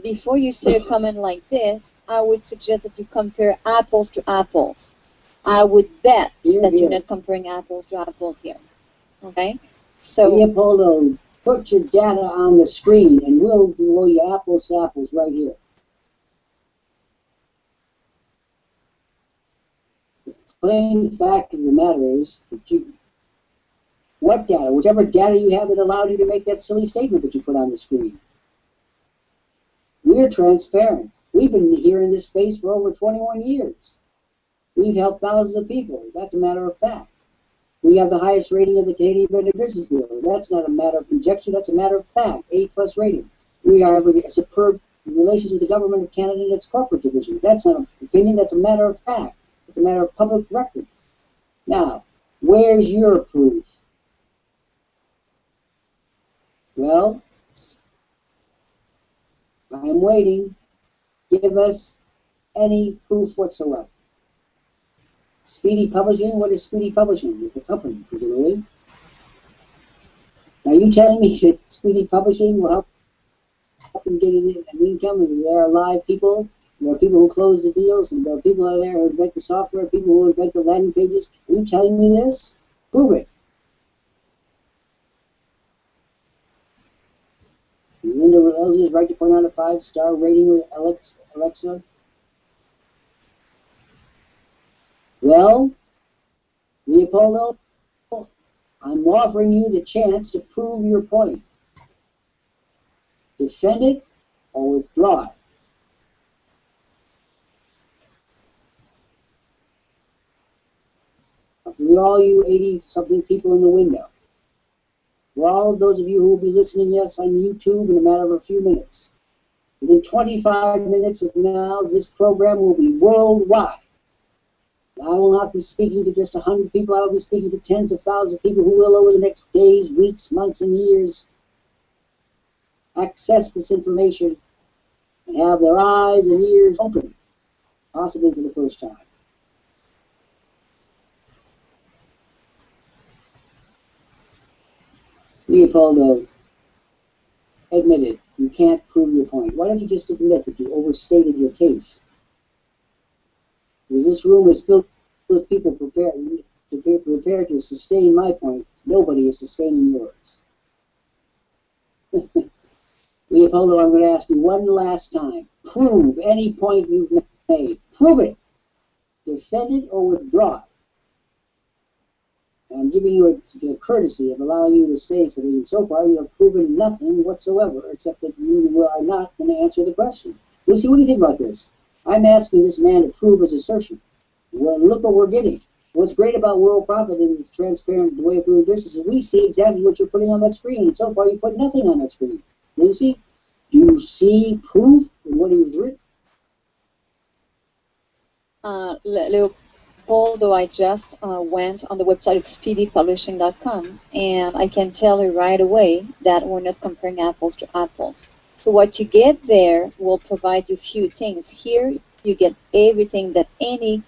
before you say a comment like this, I would suggest that you compare apples to apples. I would bet that you're not comparing apples to apples here. Okay? So, Leopoldo, put your data on the screen, and we'll do you apples to apples right here. Plain fact of the matter is that what data, whichever data you have, it allowed you to make that silly statement that you put on the screen. We're transparent. We've been here in this space for over 21 years. We've helped thousands of people. That's a matter of fact. We have the highest rating of the Canadian Better Business Bureau. That's not a matter of conjecture. That's a matter of fact. A+ rating. We have a superb relations with the government of Canada and its corporate division. That's not an opinion. That's a matter of fact. It's a matter of public record. Now, where's your proof? Well, I'm waiting. Give us any proof whatsoever. Speedy Publishing? What is Speedy Publishing? It's a company, presumably. Are you telling me that Speedy Publishing will help them get an income, and there are live people? There are people who close the deals, and there are people out there who invent the software, people who invent the landing pages. Are you telling me this? Prove it. Linda Elsie is right to point out a 5-star rating with Alexa. Well, Leopoldo, I'm offering you the chance to prove your point. Defend it or withdraw it. For all you 80-something people in the window, for all those of you who will be listening, yes, on YouTube in a matter of a few minutes. Within 25 minutes of now, this program will be worldwide. I will not be speaking to just 100 people. I will be speaking to tens of thousands of people who will, over the next days, weeks, months, and years, access this information and have their eyes and ears open, possibly for the first time. Leopoldo, admit it. You can't prove your point. Why don't you just admit that you overstated your case? Because this room is filled with people prepared to sustain my point. Nobody is sustaining yours. Leopoldo, I'm going to ask you one last time. Prove any point you've made. Prove it. Defend it or withdraw it. I'm giving you the courtesy of allowing you to say something. And so far, you have proven nothing whatsoever, except that you are not going to answer the question. Lucy, what do you think about this? I'm asking this man to prove his assertion. Well, look what we're getting. What's great about Worldprofit and its transparent way of doing business is we see exactly what you're putting on that screen. And so far, you put nothing on that screen. Lucy, do you see proof in what he's written? Leopoldo, I just went on the website of speedypublishing.com, and I can tell you right away that we're not comparing apples to apples. So what you get there will provide you a few things. Here, you get everything that any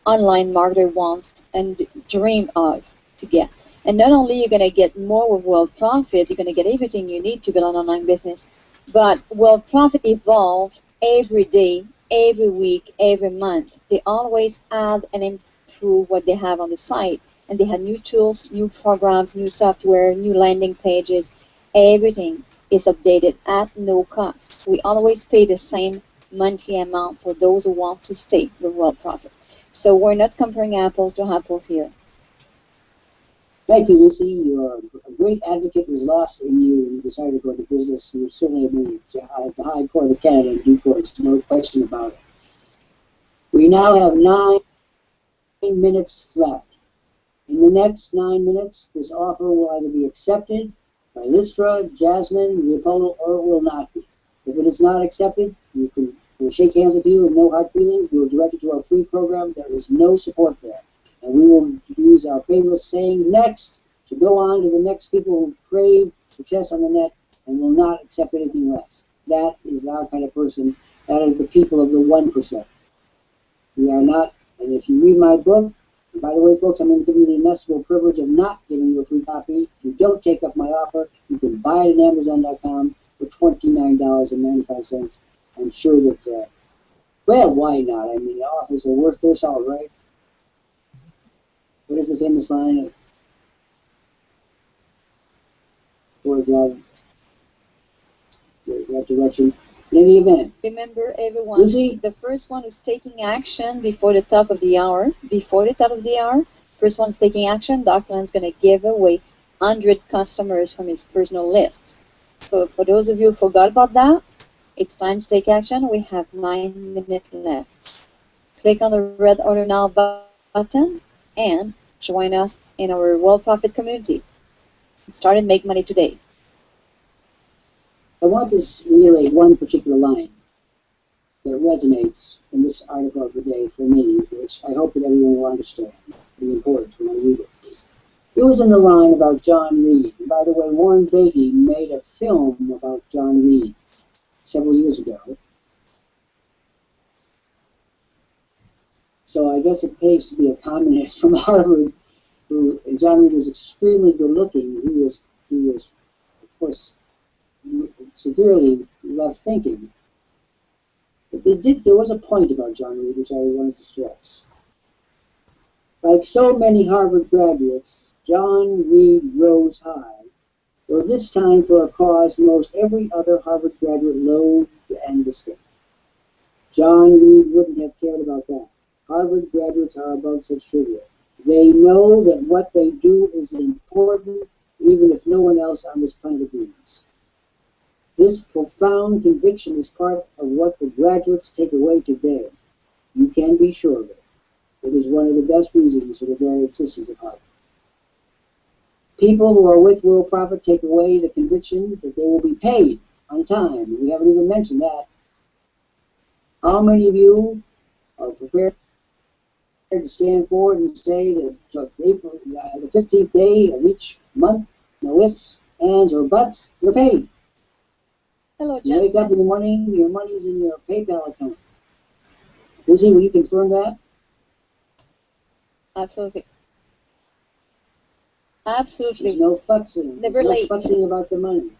online marketer wants and dream of to get. And not only you're going to get more with Worldprofit, you're going to get everything you need to build an online business, but Worldprofit evolves every day, every week, every month. They always add and improve what they have on the site. and they had new tools, new programs, new software, new landing pages. Everything is updated at no cost. We always pay the same monthly amount for those who want to stay with Worldprofit. So we're not comparing apples to apples here. Thank you, Lucy. You're a great advocate was lost in you when you decided to go into business. You certainly have moved at the High Court of Canada in due course, no question about it. We now have 9 minutes left. In the next 9 minutes, this offer will either be accepted by Lystra, Jasmine, Leopoldo, or it will not be. If it is not accepted, we'll shake hands with you and no hard feelings. We will direct you to our free program. There is no support there. And we will use our famous saying, next, to go on to the next people who crave success on the net and will not accept anything less. That is our kind of person. That is the people of the 1%. We are not, and if you read my book, and by the way, folks, I'm going to give you the inestimable privilege of not giving you a free copy. If you don't take up my offer, you can buy it at Amazon.com for $29.95. I'm sure that, well, why not? I mean, the offers are worth their salt, right? What is the famous line? Towards that direction. In any event, remember, everyone, Lucy? The first one who's taking action before the top of the hour, first one's taking action, Dr. Lant's going to give away 100 customers from his personal list. So for those of you who forgot about that, it's time to take action. We have 9 minutes left. Click on the red Order Now button and join us in our Worldprofit community. Start and make money today. I want to reiterate one particular line that resonates in this article of the day for me, which I hope that everyone will understand, the importance when I read it. It was in the line about John Reed. And by the way, Warren Beatty made a film about John Reed several years ago. So I guess it pays to be a communist from Harvard, and John Reed was extremely good looking. He was, of course, severely left thinking. But there was a point about John Reed which I wanted to stress. Like so many Harvard graduates, John Reed rose high, though this time for a cause most every other Harvard graduate loathed and disdained. John Reed wouldn't have cared about that. Harvard graduates are above such trivia. They know that what they do is important, even if no one else on this planet agrees. This profound conviction is part of what the graduates take away today. You can be sure of it. It is one of the best reasons for the very existence of Harvard. People who are with Worldprofit take away the conviction that they will be paid on time. We haven't even mentioned that. How many of you are prepared to stand forward and say that April, the 15th day of each month, no ifs, ands, or buts, you're paid? Hello, You wake up in the morning, your money's in your PayPal account. Lucy, will you confirm that? Absolutely. Absolutely. There's no futzing. Never There's late. no futzing about the money.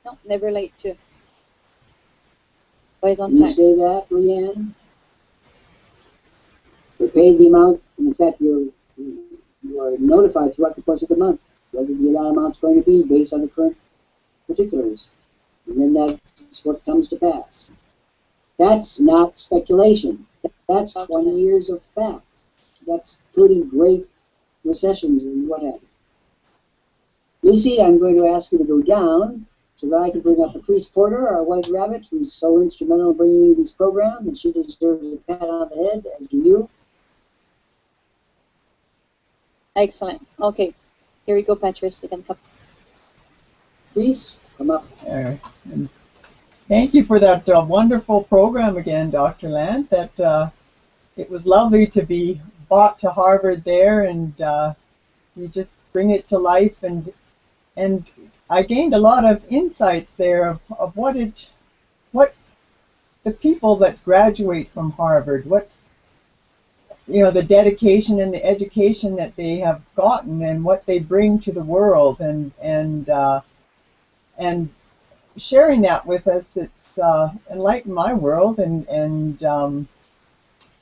No, never late too. Always on Can time. you say that, Leanne? You're paid the amount, and in fact, you are notified throughout the course of the month whether the amount's going to be based on the current particulars. And then that's what comes to pass. That's not speculation. That's 20 years of fact. That's including great recessions and what have you. Lucy, I'm going to ask you to go down so that I can bring up Patrice Porter, our white rabbit, who's so instrumental in bringing this program, and she deserves a pat on the head, as do you. Excellent. Okay. Here we go, Patrice. You can come. Patrice, come up. And thank you for that wonderful program again, Dr. Lant. That it was lovely to be brought to Harvard there, and you just bring it to life. And I gained a lot of insights there of what the people that graduate from Harvard, the dedication and the education that they have gotten, and what they bring to the world, and sharing that with us. It's enlightened my world and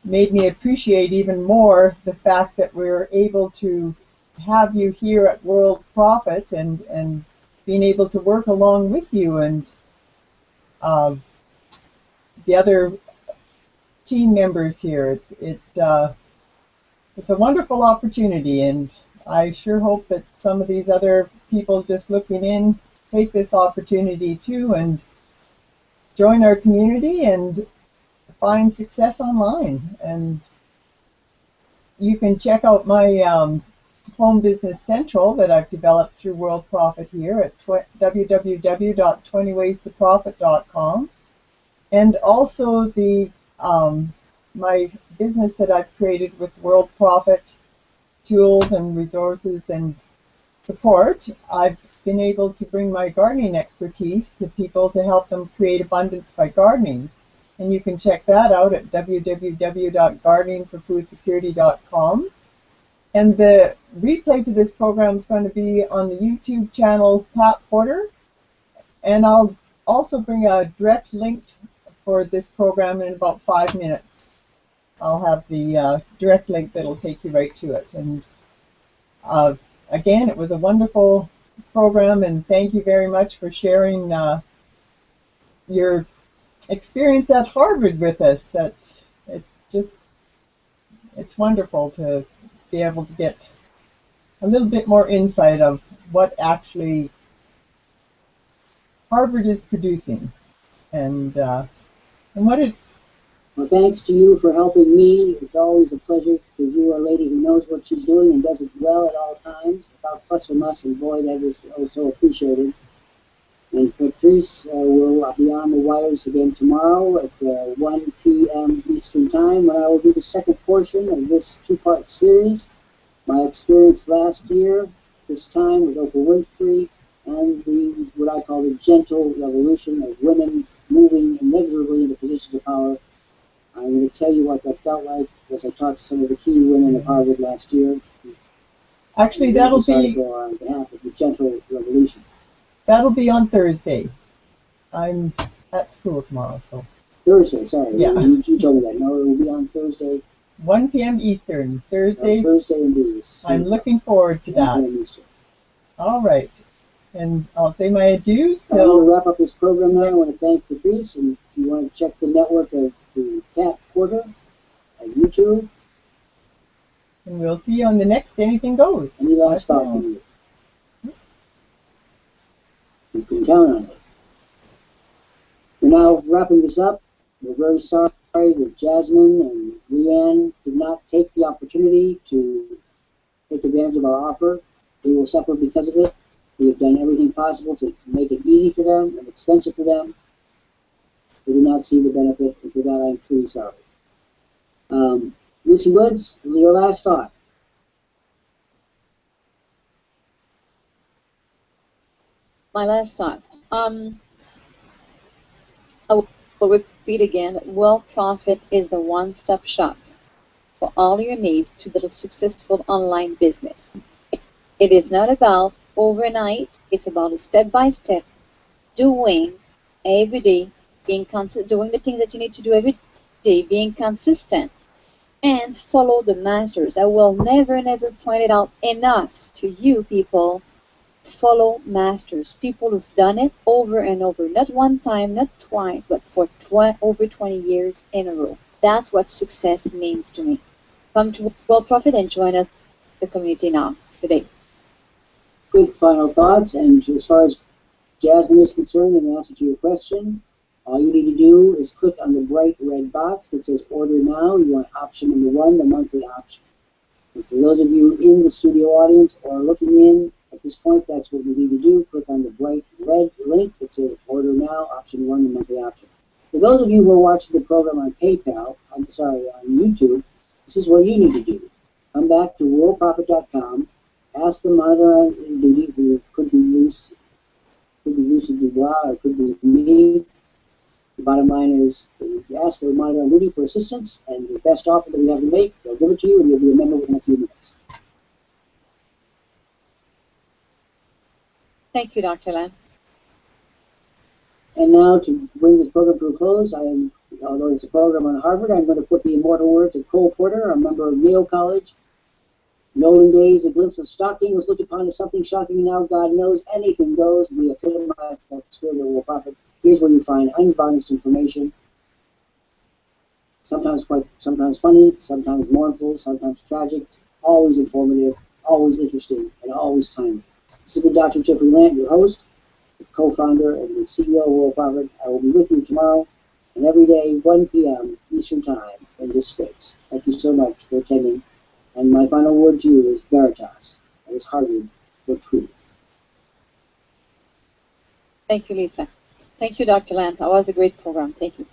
made me appreciate even more the fact that we're able to have you here at Worldprofit and being able to work along with you and the other team members here. It's a wonderful opportunity, and I sure hope that some of these other people just looking in take this opportunity too and join our community and find success online. And you can check out my Home Business Central that I've developed through Worldprofit here at www.20waystoprofit.com, and also the my business that I've created with Worldprofit tools and resources and support. I've been able to bring my gardening expertise to people to help them create abundance by gardening. And you can check that out at www.gardeningforfoodsecurity.com. And the replay to this program is going to be on the YouTube channel Pat Porter. And I'll also bring a direct link for this program in about 5 minutes. I'll have the direct link that'll take you right to it. And again, it was a wonderful program, and thank you very much for sharing your experience at Harvard with us. It's wonderful to be able to get a little bit more insight of what actually Harvard is producing, and what it. Well, thanks to you for helping me. It's always a pleasure because you are a lady who knows what she's doing and does it well at all times, without fuss or muss, and boy, that is also appreciated. And Patrice will be on the wires again tomorrow at 1 p.m. Eastern Time, when I will do the second portion of this two-part series. My experience last year, this time with Oprah Winfrey, and what I call the gentle revolution of women moving inexorably into positions of power. I'm going to tell you what that felt like as I talked to some of the key women at Harvard last year. Actually, that'll be on behalf of the gentle revolution. That'll be on Thursday. I'm at school tomorrow, so. Thursday, sorry. Yeah. You told me that. No, it will be on Thursday. 1 p.m. Eastern, Thursday. Thursday indeed. I'm looking forward to that. 1 p.m. Eastern. All right. And I'll say my adieus I'm going to wrap up this program now. I want to thank Patrice, and if you want to check the network of the Pat Porter at YouTube. And we'll see you on the next Anything Goes. Any last thought from you? You can count on it. We're now wrapping this up. We're very sorry that Jasmine and Leanne did not take the opportunity to take advantage of our offer. They will suffer because of it. We have done everything possible to make it easy for them and expensive for them. They do not see the benefit, and for that I'm truly sorry. Lucy Woods, your last thought. My last thought. I will repeat again. Worldprofit is the one-stop shop for all your needs to build a successful online business. It is not about overnight. It's about a step-by-step doing every day, doing the things that you need to do every day, being consistent, and follow the masters. I will never point it out enough to you people. Follow masters, people who've done it over and over, not one time, not twice, but for over 20 years in a row. That's what success means to me. Come to Worldprofit and join us, the community now, today. Quick final thoughts, and as far as Jasmine is concerned, in answer to your question, all you need to do is click on the bright red box that says Order Now. You want option number 1, the monthly option. And for those of you in the studio audience or looking in, at this point, that's what you need to do. Click on the bright red link that says Order Now, option 1, the monthly option. For those of you who are watching the program on on YouTube, this is what you need to do. Come back to worldprofit.com, ask the monitor on duty, who could be Lucy Dubois, or could be me. The bottom line is, you ask the monitor on duty for assistance, and the best offer that we have to make, they'll give it to you, and you'll be a member within a few minutes. Thank you, Dr. Lant. And now, to bring this program to a close, although it's a program on Harvard, I'm going to put the immortal words of Cole Porter, a member of Yale College. In olden days, a glimpse of stalking was looked upon as something shocking. Now, God knows, anything goes. We epitomize that spirit of Worldprofit. Here's where you find unvarnished information, sometimes funny, sometimes mournful, sometimes tragic, always informative, always interesting, and always timely. This has been Dr. Jeffrey Lant, your host, the co-founder and the CEO of Worldprofit. I will be with you tomorrow and every day, 1 p.m. Eastern Time in this space. Thank you so much for attending. And my final word to you is veritas. That is Harvard for truth. Thank you, Lisa. Thank you, Dr. Lant. That was a great program. Thank you.